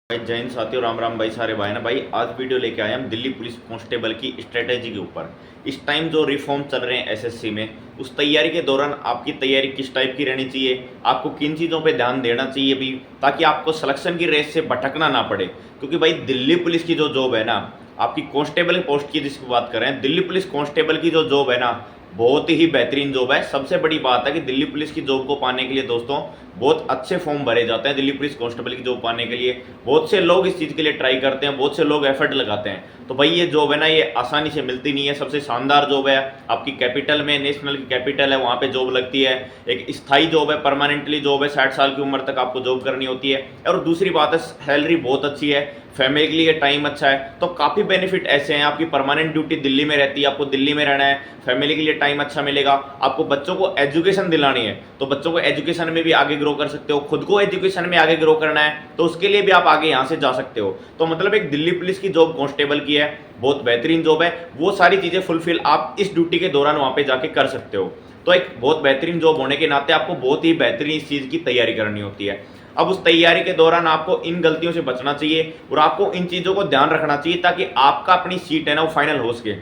भाई जय हिंद साथियों, राम राम भाई, सारे भाई ना भाई। आज वीडियो लेके आए हम दिल्ली पुलिस कांस्टेबल की स्ट्रेटेजी के ऊपर। इस टाइम जो रिफॉर्म चल रहे हैं एसएससी में, उस तैयारी के दौरान आपकी तैयारी किस टाइप की रहनी चाहिए, आपको किन चीज़ों पे ध्यान देना चाहिए भी, ताकि आपको सिलेक्शन की रेस से भटकना ना पड़े। क्योंकि भाई दिल्ली पुलिस की जो जॉब है ना, आपकी कांस्टेबल पोस्ट की जिसकी बात करें, दिल्ली पुलिस कांस्टेबल की जो जॉब है ना, बहुत ही बेहतरीन जॉब है। सबसे बड़ी बात है कि दिल्ली पुलिस की जॉब को पाने के लिए दोस्तों बहुत अच्छे फॉर्म भरे जाते हैं। दिल्ली पुलिस कांस्टेबल की जॉब पाने के लिए बहुत से लोग इस चीज़ के लिए ट्राई करते हैं, बहुत से लोग एफर्ट लगाते हैं। तो भाई ये जॉब है ना, ये आसानी से मिलती नहीं है। सबसे शानदार जॉब है, आपकी कैपिटल में, नेशनल की कैपिटल है, वहाँ पे जॉब लगती है। एक स्थायी जॉब है, परमानेंटली जॉब है, 60 साल की उम्र तक आपको जॉब करनी होती है। और दूसरी बात है, सैलरी बहुत अच्छी है, फैमिली के लिए टाइम अच्छा है। तो काफ़ी बेनिफिट ऐसे हैं। आपकी परमानेंट ड्यूटी दिल्ली में रहती है, आपको दिल्ली में रहना है, फैमिली के लिए टाइम अच्छा मिलेगा। आपको बच्चों को एजुकेशन दिलानी है तो बच्चों को एजुकेशन में भी आगे ग्रो कर सकते हो। खुद को एजुकेशन में आगे ग्रो करना है तो उसके लिए भी आप आगे यहाँ से जा सकते हो। तो मतलब एक दिल्ली पुलिस की जॉब कांस्टेबल की है, बहुत बेहतरीन जॉब है। वो सारी चीज़ें फुलफिल आप इस ड्यूटी के दौरान वहाँ पे जाके कर सकते हो। तो एक बहुत बेहतरीन जॉब होने के नाते आपको बहुत ही बेहतरीन इस चीज़ की तैयारी करनी होती है। अब उस तैयारी के दौरान आपको इन गलतियों से बचना चाहिए और आपको इन चीज़ों को ध्यान रखना चाहिए, ताकि आपका अपनी सीट है ना वो फाइनल हो सके।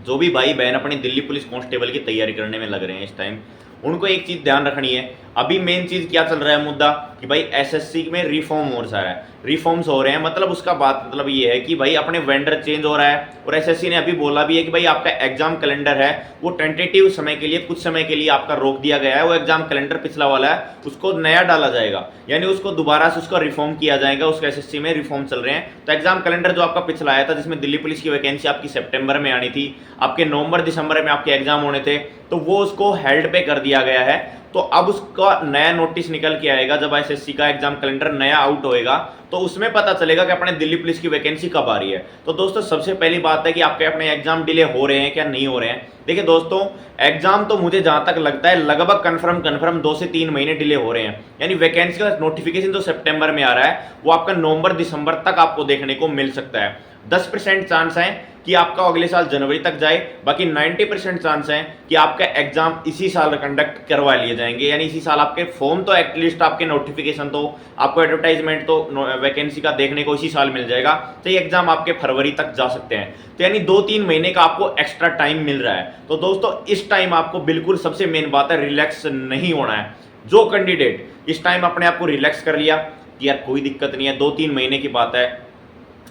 जो भी भाई बहन अपनी दिल्ली पुलिस कांस्टेबल की तैयारी करने में लग रहे हैं इस टाइम, उनको एक चीज़ ध्यान रखनी है। अभी मेन चीज़ क्या चल रहा है मुद्दा, कि भाई एसएससी में रिफॉर्म हो रहा है, रिफॉर्म्स हो रहे हैं। मतलब उसका बात मतलब ये है कि भाई अपने वेंडर चेंज हो रहा है। और एसएससी ने अभी बोला भी है कि भाई आपका एग्जाम कैलेंडर है वो टेंटेटिव समय के लिए, कुछ समय के लिए आपका रोक दिया गया है। वो एग्जाम कैलेंडर पिछला वाला है, उसको नया डाला जाएगा, यानी उसको दोबारा से उसका रिफॉर्म किया जाएगा। उसका एसएससी में रिफॉर्म चल रहे हैं। तो एग्जाम कैलेंडर जो आपका पिछला आया था, जिसमें दिल्ली पुलिस की वैकेंसी आपकी सितंबर में आनी थी, आपके नवंबर दिसंबर में आपके एग्जाम होने थे, तो वो उसको हेल्ड पे कर दिया गया है। तो अब उसका नया नोटिस निकल के आएगा। जब एसएससी का एग्जाम कैलेंडर नया आउट होएगा तो उसमें पता चलेगा कि अपने दिल्ली पुलिस की वैकेंसी कब आ रही है। तो दोस्तों सबसे पहली बात है कि आपके अपने एग्जाम डिले हो रहे हैं क्या नहीं हो रहे हैं। देखिए दोस्तों, एग्जाम तो मुझे जहां तक लगता है लगभग कन्फर्म 2 से 3 महीने डिले हो रहे हैं। यानी वैकेंसी का नोटिफिकेशन जो सितंबर में आ रहा है वो आपका नवंबर दिसंबर तक आपको देखने को मिल सकता है। 10% चांस है कि आपका अगले साल जनवरी तक जाए, बाकी 90% चांस है कि आपका एग्जाम इसी साल कंडक्ट करवा लिए जाएंगे। यानी इसी साल आपके फॉर्म तो एटलीस्ट, आपके नोटिफिकेशन तो, आपको एडवर्टाइजमेंट तो वैकेंसी का देखने को इसी साल मिल जाएगा। तो ये एग्जाम आपके फरवरी तक जा सकते हैं। तो यानी 2-3 महीने का आपको एक्स्ट्रा टाइम मिल रहा है। तो दोस्तों इस टाइम आपको बिल्कुल, सबसे मेन बात है, रिलैक्स नहीं होना है। जो कैंडिडेट इस टाइम अपने आप को रिलैक्स कर लिया कि यार कोई दिक्कत नहीं है, 2-3 महीने की बात है,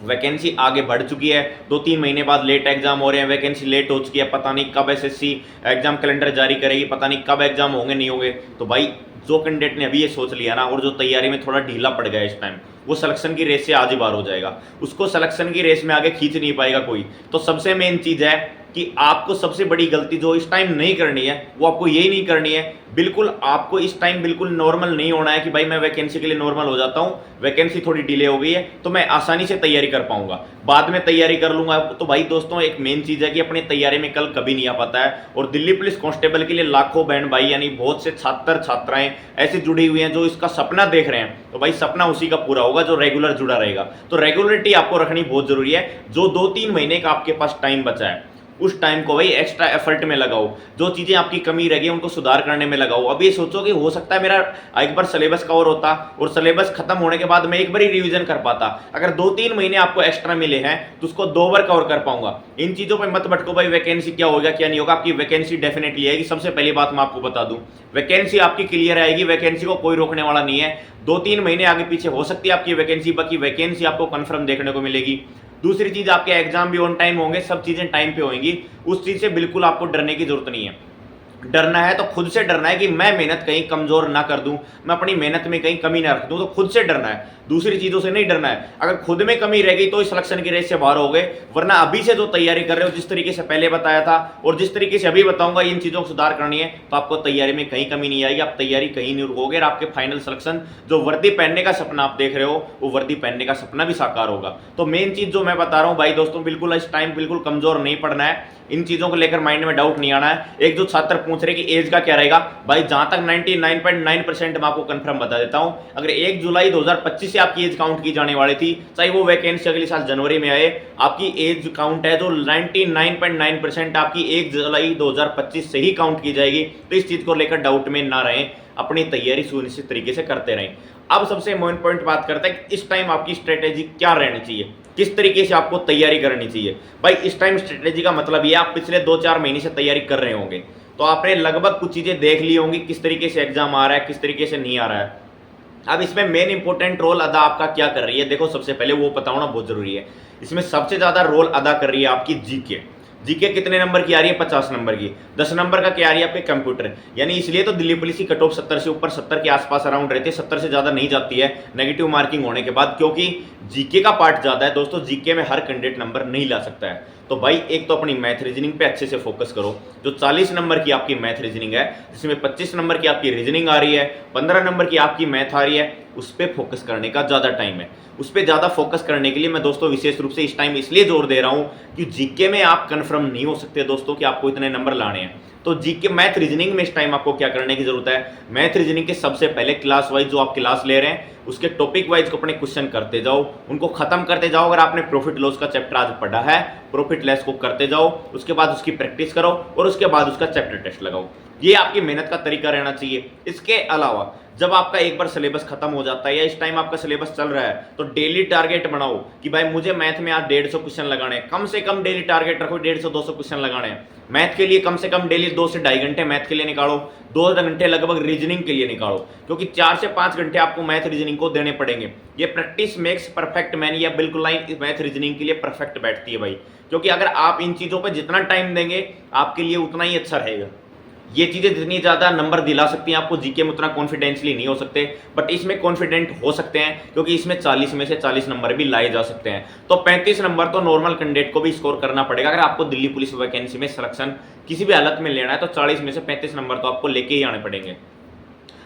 वैकेंसी आगे बढ़ चुकी है, 2-3 महीने बाद लेट एग्जाम हो रहे हैं, वैकेंसी लेट हो चुकी है, पता नहीं कब एसएससी एग्जाम कैलेंडर जारी करेगी, पता नहीं कब एग्जाम होंगे नहीं होंगे। तो भाई जो कैंडिडेट ने अभी ये सोच लिया ना, और जो तैयारी में थोड़ा ढीला पड़ गया इस टाइम, वो सिलेक्शन की रेस से आज ही बाहर हो जाएगा। उसको सिलेक्शन की रेस में आगे खींच नहीं पाएगा कोई। तो सबसे मेन चीज है कि आपको सबसे बड़ी गलती जो इस टाइम नहीं करनी है, वो आपको यही नहीं करनी है। बिल्कुल आपको इस टाइम बिल्कुल नॉर्मल नहीं होना है कि भाई मैं वैकेंसी के लिए नॉर्मल हो जाता हूँ, वैकेंसी थोड़ी डिले हो गई है तो मैं आसानी से तैयारी कर पाऊंगा, बाद में तैयारी कर लूंगा। तो भाई दोस्तों एक मेन चीज है कि अपनी तैयारी में कल कभी नहीं आ पाता है। और दिल्ली पुलिस कांस्टेबल के लिए लाखों बहन भाई, यानी बहुत से छात्र छात्राएं ऐसे जुड़ी हुई हैं जो इसका सपना देख रहे हैं। तो भाई सपना उसी का पूरा होगा जो रेगुलर जुड़ा रहेगा। तो रेगुलरिटी आपको रखनी बहुत जरूरी है। जो 2-3 महीने का आपके पास टाइम बचा है, उस टाइम को भाई एक्स्ट्रा एफर्ट में लगाओ। जो चीजें आपकी कमी रह गई उनको सुधार करने में लगाओ। अब ये सोचो कि हो सकता है मेरा एक बार सिलेबस कवर होता और सिलेबस खत्म होने के बाद मैं एक बार ही रिवीजन कर पाता। अगर 2-3 महीने आपको एक्स्ट्रा मिले हैं तो उसको 2 बार कवर कर पाऊंगा। इन चीजों पर मत भटको भाई, वैकेंसी क्या होगा क्या नहीं होगा। आपकी वैकेंसी डेफिनेटली आएगी। सबसे पहली बात मैं आपको बता दूं, वैकेंसी आपकी क्लियर आएगी, वैकेंसी को कोई रोकने वाला नहीं है। 2-3 महीने आगे पीछे हो सकती है आपकी वैकेंसी, बाकी वैकेंसी आपको कंफर्म देखने को मिलेगी। दूसरी चीज, आपके एग्जाम भी ऑन टाइम होंगे, सब चीजें टाइम पे होंगी। उस चीज से बिल्कुल आपको डरने की जरूरत नहीं है। डरना है तो खुद से डरना है कि मैं मेहनत कहीं कमजोर ना कर दूं, मैं अपनी मेहनत में कहीं कमी ना रख दूं। तो खुद से डरना है, दूसरी चीजों से नहीं डरना है। अगर खुद में कमी रह गई तो इस सिलेक्शन की रेस से बाहर हो गए। वरना अभी से जो तैयारी कर रहे हो, जिस तरीके से पहले बताया था और जिस तरीके से अभी बताऊंगा, इन चीजों को सुधार करनी है तो आपको तैयारी में कहीं कमी नहीं आएगी। आप तैयारी कहीं नहीं रुकोगे और आपके फाइनल सिलेक्शन, जो वर्दी पहनने का सपना आप देख रहे हो, वो वर्दी पहनने का सपना भी साकार होगा। तो मेन चीज जो मैं बता रहा हूं भाई दोस्तों, बिल्कुल इस टाइम बिल्कुल कमजोर नहीं पड़ना है। इन चीजों को लेकर माइंड में डाउट नहीं आना है। एक जो छात्र पूछ रहे कि एज का क्या रहेगा, भाई जहां तक 99.9% मैं आपको कंफर्म बता देता हूं, अगर 1 जुलाई 2025 से आपकी एज काउंट की जाने वाली थी, चाहे वो वैकेंसी अगले साल जनवरी में आए, आपकी एज काउंट है जो 99.9% आपकी 1 जुलाई 2025 से ही काउंट की जाएगी। तो इस चीज को लेकर डाउट में ना रहें, अपनी तैयारी सुनिश्चित तरीके से करते रहें। अब सबसे मेन पॉइंट बात करते हैं कि इस टाइम आपकी स्ट्रेटेजी क्या रहनी चाहिए, किस तरीके से आपको तैयारी करनी चाहिए। भाई इस टाइम स्ट्रेटेजी का मतलब ये, आप पिछले 2-4 महीने से तैयारी कर रहे होंगे, तो आपने लगभग कुछ चीजें देख ली होंगी, किस तरीके से एग्जाम आ रहा है, किस तरीके से नहीं आ रहा है। अब इसमें मेन इंपॉर्टेंट रोल अदा आपका क्या कर रही है, देखो सबसे पहले वो पता होना बहुत जरूरी है। इसमें सबसे ज्यादा रोल अदा कर रही है आपकी जीके। जीके कितने नंबर की आ रही है, 50 नंबर की। 10 नंबर का क्या आ रही है आपके कंप्यूटर, यानी इसलिए तो दिल्ली पुलिस की कट ऑफ 70 से ऊपर, 70 के आसपास अराउंड रहती है, 70 से ज्यादा नहीं जाती है नेगेटिव मार्किंग होने के बाद, क्योंकि जीके का पार्ट ज्यादा है दोस्तों। जीके में हर कैंडिडेट नंबर नहीं ला सकता है। तो भाई एक तो अपनी मैथ रीजनिंग पे अच्छे से फोकस करो। जो 40 नंबर की आपकी मैथ रीजनिंग है, जिसमें 25 नंबर की आपकी रीजनिंग आ रही है, 15 नंबर की आपकी मैथ आ रही है, उस पर फोकस करने का ज्यादा टाइम है। उस पर ज्यादा फोकस करने के लिए मैं दोस्तों विशेष रूप से इस टाइम इसलिए जोर दे रहा हूं कि जीके में आप कंफर्म नहीं हो सकते दोस्तों कि आपको इतने नंबर लाने हैं। तो जीके मैथ रीजनिंग में इस टाइम आपको क्या करने की जरूरत है, मैथ रीजनिंग के सबसे पहले क्लास वाइज जो आप क्लास ले रहे हैं उसके टॉपिक वाइज को अपने क्वेश्चन करते जाओ, उनको खत्म करते जाओ। अगर आपने प्रॉफिट लॉस का चैप्टर आज पढ़ा है, प्रॉफिट लॉस को करते जाओ, उसके बाद उसकी प्रैक्टिस करो और उसके बाद उसका चैप्टर टेस्ट लगाओ। ये आपकी मेहनत का तरीका रहना चाहिए। इसके अलावा जब आपका एक बार सिलेबस खत्म हो जाता है या इस टाइम आपका सिलेबस चल रहा है, तो डेली टारगेट बनाओ कि भाई मुझे मैथ में आज 150 क्वेश्चन लगाने हैं। कम से कम डेली टारगेट रखो, 150-200 क्वेश्चन लगाने हैं मैथ के लिए। कम से कम डेली 2 से 2.5 घंटे मैथ के लिए निकालो, 2 घंटे लगभग रीजनिंग के लिए निकालो, क्योंकि 4 से 5 घंटे आपको मैथ रीजनिंग को देने पड़ेंगे। ये प्रैक्टिस मेक्स परफेक्ट मैन, या बिल्कुल लाइन मैथ रीजनिंग के लिए परफेक्ट बैठती है भाई। क्योंकि अगर आप इन चीजों पर जितना टाइम देंगे आपके लिए उतना ही अच्छा रहेगा। ये चीजें जितनी ज्यादा नंबर दिला सकती हैं आपको, जीके में उतना कॉन्फिडेंसली नहीं हो सकते, बट इसमें कॉन्फिडेंट हो सकते हैं, क्योंकि इसमें 40 में से 40 नंबर भी लाए जा सकते हैं। तो 35 नंबर तो नॉर्मल कैंडिडेट को भी स्कोर करना पड़ेगा। अगर आपको दिल्ली पुलिस वैकेंसी में सिलेक्शन किसी भी हालत में लेना है, तो 40 में से 35 नंबर तो आपको लेके ही आने पड़ेंगे।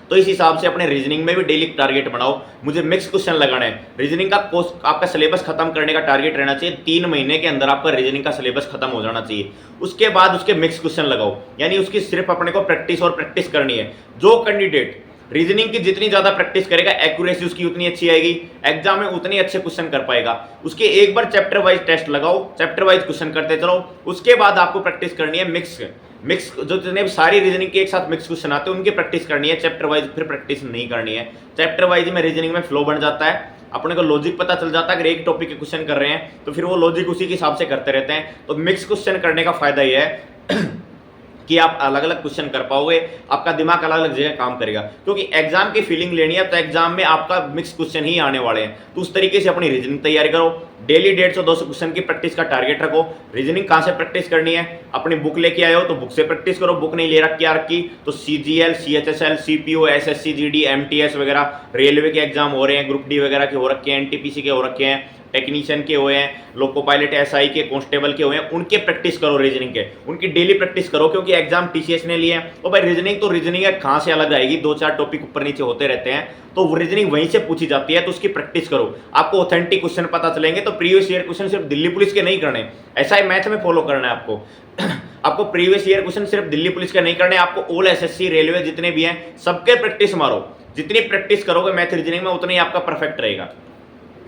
तो इस हिसाब से अपने रीजनिंग में भी डेली टारगेट बनाओ, मुझे मिक्स क्वेश्चन लगाना है। रीजनिंग का कोर्स आपका सिलेबस खत्म करने का टारगेट रहना चाहिए, 3 महीने के अंदर आपका रीजनिंग का सिलेबस खत्म हो जाना चाहिए। उसके बाद उसके मिक्स क्वेश्चन लगाओ, यानी उसकी सिर्फ अपने को प्रैक्टिस और प्रैक्टिस करनी है। जो कैंडिडेट रीजनिंग की जितनी ज्यादा प्रैक्टिस करेगा, एक्यूरेसी उसकी उतनी अच्छी आएगी, एग्जाम में उतनी अच्छे क्वेश्चन कर पाएगा। उसके एक बार चैप्टर वाइज टेस्ट लगाओ, चैप्टर वाइज क्वेश्चन करते चलो। उसके बाद आपको प्रैक्टिस करनी है मिक्स जो जितने भी सारी रीजनिंग के एक साथ मिक्स क्वेश्चन आते हैं उनकी प्रैक्टिस करनी है। चैप्टर वाइज फिर प्रैक्टिस नहीं करनी है। चैप्टर वाइज में रीजनिंग में फ्लो बन जाता है, अपने को लॉजिक पता चल जाता है। अगर एक टॉपिक के क्वेश्चन कर रहे हैं तो फिर वो लॉजिक उसी के हिसाब से करते रहते हैं। तो मिक्स क्वेश्चन करने का फायदा ये है कि आप अलग अलग क्वेश्चन कर पाओगे, आपका दिमाग अलग अलग जगह काम करेगा। क्योंकि एग्जाम की फीलिंग लेनी है तो एग्जाम में आपका मिक्स क्वेश्चन ही आने वाले हैं। तो उस तरीके से अपनी रीजनिंग तैयारी करो, डेली 150-200 क्वेश्चन की प्रैक्टिस का टारगेट रखो। रीजनिंग कहां से प्रैक्टिस करनी है, अपनी बुक लेके आए हो तो बुक से प्रैक्टिस करो। बुक नहीं ले रखी तो CGL, CHSL, CPO, SSC, GD, MTS वगैरह रेलवे के एग्जाम हो रहे हैं, ग्रुप डी वगैरह के हो रखे हैं, NTPC के हो रखे हैं, टेक्नीशियन के हुए हैं, लोको पायलट SI के, कांस्टेबल के हुए हैं, उनके प्रैक्टिस करो रीजनिंग के, उनकी डेली प्रैक्टिस करो। क्योंकि एग्जाम TCS ने लिए हैं। और भाई रीजनिंग तो रीजनिंग है, कहां से अलग आएगी, 2-4 टॉपिक ऊपर नीचे होते रहते हैं, तो रीजनिंग वहीं से पूछी जाती है। तो उसकी प्रैक्टिस करो, आपको ऑथेंटिक क्वेश्चन पता चलेंगे। तो प्रीवियस ईयर क्वेश्चन सिर्फ दिल्ली पुलिस के नहीं करने, ऐसा ही मैथ में फॉलो करना है आपको। आपको प्रीवियस ईयर क्वेश्चन सिर्फ दिल्ली पुलिस के नहीं करने, आपको ऑल SSC रेलवे जितने भी हैं सबके प्रैक्टिस मारो। जितनी प्रैक्टिस करोगे मैथ रीजनिंग में उतना ही आपका परफेक्ट रहेगा।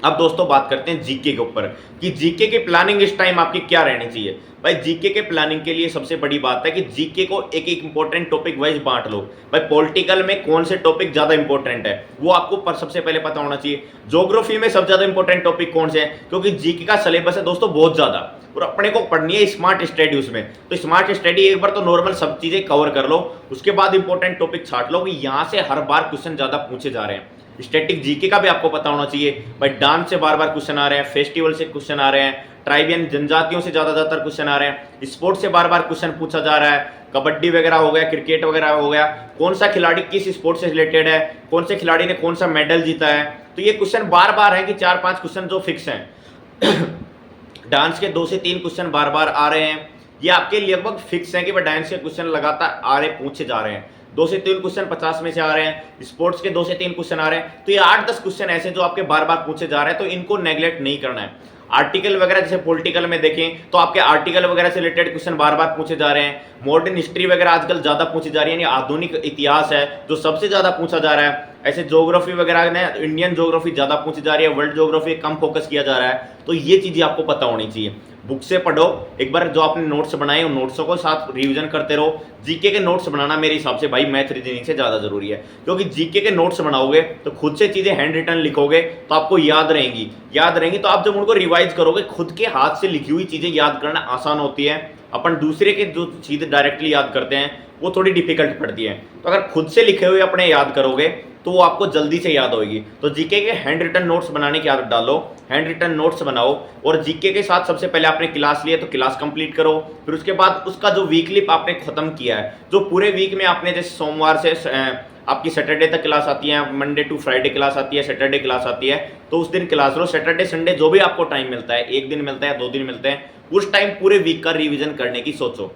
अब दोस्तों बात करते हैं जीके के ऊपर कि जीके की प्लानिंग इस टाइम आपकी क्या रहनी चाहिए। भाई जीके के प्लानिंग के लिए सबसे बड़ी बात है कि जीके को एक एक इंपॉर्टेंट टॉपिक वाइज बांट लो। भाई पॉलिटिकल में कौन से टॉपिक ज्यादा इंपॉर्टेंट है वो आपको सबसे पहले पता होना चाहिए। ज्योग्राफी में सबसे ज्यादा इंपॉर्टेंट टॉपिक कौन से हैं, क्योंकि जीके का सिलेबस है दोस्तों बहुत ज्यादा और अपने को पढ़नी है स्मार्ट स्टडी उसमें। तो स्मार्ट स्टडी एक बार तो नॉर्मल सब चीजें कवर कर लो, उसके बाद इंपॉर्टेंट टॉपिक छाट लो कि यहां से हर बार क्वेश्चन ज्यादा पूछे जा रहे हैं। स्टैटिक जीके का भी आपको पता होना चाहिए। भाई डांस से बार बार क्वेश्चन आ रहे हैं, फेस्टिवल से क्वेश्चन आ रहे हैं, ट्राइबियन जनजातियों से ज्यादातर क्वेश्चन आ रहे हैं, स्पोर्ट्स से बार बार क्वेश्चन पूछा जा रहा है, कबड्डी वगैरह हो गया, क्रिकेट वगैरह हो गया, कौन सा खिलाड़ी किस स्पोर्ट से रिलेटेड है, कौन से खिलाड़ी ने कौन सा मेडल जीता है। तो ये क्वेश्चन बार बार है कि 4-5 क्वेश्चन जो फिक्स हैं। डांस के 2 से 3 क्वेश्चन बार बार आ रहे हैं, ये आपके लगभग फिक्स हैं कि भाई डांस के क्वेश्चन लगातार आ रहे पूछे जा रहे हैं। 2 से 3 क्वेश्चन 50 में से आ रहे हैं, स्पोर्ट्स के 2 से 3 क्वेश्चन आ रहे हैं। तो ये 8-10 क्वेश्चन ऐसे जो आपके बार बार पूछे जा रहे हैं, तो इनको नेग्लेक्ट नहीं करना है। आर्टिकल वगैरह जैसे पॉलिटिकल में देखें तो आपके आर्टिकल वगैरह से रिलेटेड क्वेश्चन बार बार पूछे जा रहे हैं। मॉडर्न हिस्ट्री वगैरह आजकल ज्यादा पूछी जा रही है, यानी आधुनिक इतिहास है जो सबसे ज्यादा पूछा जा रहा है। ऐसे ज्योग्राफी वगैरह ने इंडियन ज्योग्राफी ज़्यादा पूछी जा रही है, वर्ल्ड ज्योग्राफी कम फोकस किया जा रहा है, तो ये चीज़ें आपको पता होनी चाहिए। बुक से पढ़ो, एक बार जो आपने नोट्स बनाए उन नोट्सों को साथ रिवीजन करते रहो। जीके के नोट्स बनाना मेरे हिसाब से भाई मैथ रीजनिंग से ज़्यादा जरूरी है, क्योंकि जीके के नोट्स बनाओगे तो खुद से चीज़ें हैंड रिटन लिखोगे तो आपको याद रहेंगी तो आप जब उनको रिवाइज करोगे, खुद के हाथ से लिखी हुई चीज़ें याद करना आसान होती है। अपन दूसरे के जो चीज़ें डायरेक्टली याद करते हैं वो थोड़ी डिफिकल्ट पड़ती है, तो अगर खुद से लिखे हुए अपने याद करोगे तो वो आपको जल्दी से याद होगी। तो जीके के हैंड रिटन नोट्स बनाने की आदत डालो, हैंड रिटन नोट्स बनाओ, और जीके के साथ सबसे पहले आपने क्लास लिया तो क्लास कंप्लीट करो। फिर उसके बाद उसका जो वीकली आपने खत्म किया है, जो पूरे वीक में आपने जैसे सोमवार से आपकी सैटरडे तक क्लास आती है, मंडे टू फ्राइडे क्लास आती है, सैटरडे क्लास आती है, तो उस दिन क्लास लो। सैटरडे संडे जो भी आपको टाइम मिलता है, एक दिन मिलता है 2 दिन मिलते हैं, उस टाइम पूरे वीक का रिवीजन करने की सोचो।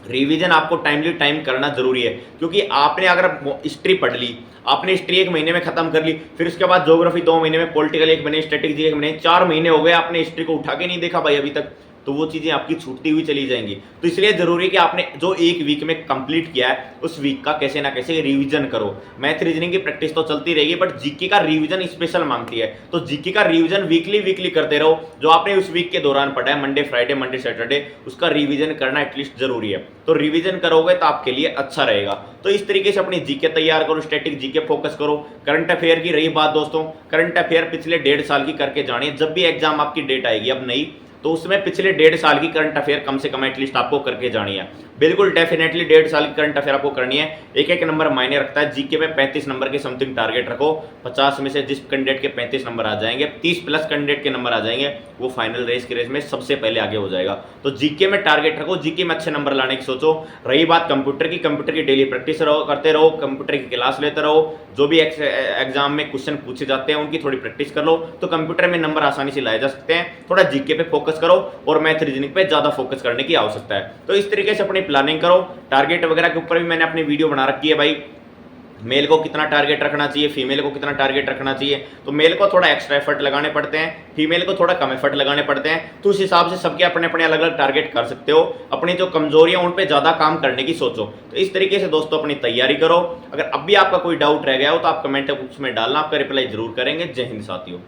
रिवीजन आपको टाइमली टाइम करना जरूरी है, क्योंकि आपने अगर हिस्ट्री पढ़ ली, आपने हिस्ट्री 1 महीने में खत्म कर ली, फिर उसके बाद ज्योग्राफी 2 महीने में, पॉलिटिकल 1 महीने, स्ट्रेटेजी 1 महीने, 4 महीने हो गए आपने हिस्ट्री को उठा के नहीं देखा भाई अभी तक, तो वो चीजें आपकी छूटती हुई चली जाएंगी। तो इसलिए जरूरी है कि आपने जो एक वीक में कंप्लीट किया है उस वीक का कैसे ना कैसे रिवीजन करो। मैथ रीजनिंग की प्रैक्टिस तो चलती रहेगी, बट जीके का रिवीजन स्पेशल मांगती है, तो जीके का रिवीजन वीकली करते रहो। जो आपने उस वीक के दौरान पढ़ा है, मंडे फ्राइडे मंडे सैटरडे, उसका रिवीजन करना एटलीस्ट जरूरी है। तो रिवीजन करोगे तो आपके लिए अच्छा रहेगा। तो इस तरीके से अपनी जीके तैयार करो, स्टैटिक जीके फोकस करो। करंट अफेयर की रही बात दोस्तों, करंट अफेयर पिछले 1.5 साल की करके जानिए। जब भी एग्जाम आपकी डेट आएगी अब नई, तो उसमें पिछले 1.5 साल की करंट अफेयर कम से कम एटलीस्ट आपको करके जानी है। बिल्कुल डेफिनेटली 1.5 साल की करंट अफेयर आपको करनी है। एक नंबर मायने रखता है। जीके में 35 नंबर के समथिंग टारगेट रखो। 50 में से जिस कैंडिडेट के 35 नंबर आ जाएंगे, 30 प्लस कैंडिडेट के नंबर आ जाएंगे, वो फाइनल रेस की रेस में सबसे पहले आगे हो जाएगा। तो जीके में टारगेट रखो, जीके में अच्छे नंबर लाने की सोचो। रही बात कंप्यूटर की डेली प्रैक्टिस करते रहो, कंप्यूटर की क्लास लेते रहो। जो भी एग्जाम में क्वेश्चन पूछे जाते हैं उनकी थोड़ी प्रैक्टिस कर लो, तो कंप्यूटर में नंबर आसानी से लाए जा सकते हैं। थोड़ा जीके पे फोकस करो और मैथ रीजनिंग पे ज्यादा फोकस करने की आवश्यकता है। तो इस तरीके से अपनी प्लानिंग करो। टारगेट वगैरह के ऊपर भी मैंने अपनी वीडियो बना रखी है भाई। मेल को कितना टारगेट रखना चाहिए, फीमेल को कितना टारगेट रखना चाहिए। तो मेल को थोड़ा एक्स्ट्रा एफर्ट लगाने पड़ते हैं, फीमेल को थोड़ा कम एफर्ट लगाने पड़ते हैं। तो उस हिसाब से सबके अपने अपने अलग अलग टारगेट कर सकते हो। अपनी जो कमजोरियां उन पे ज्यादा काम करने की सोचो। तो इस तरीके से दोस्तों अपनी तैयारी करो। अगर अब भी आपका कोई डाउट रह गया हो तो आप कमेंट बॉक्स में डालना, आपका रिप्लाई जरूर करेंगे। जय हिंद साथियों।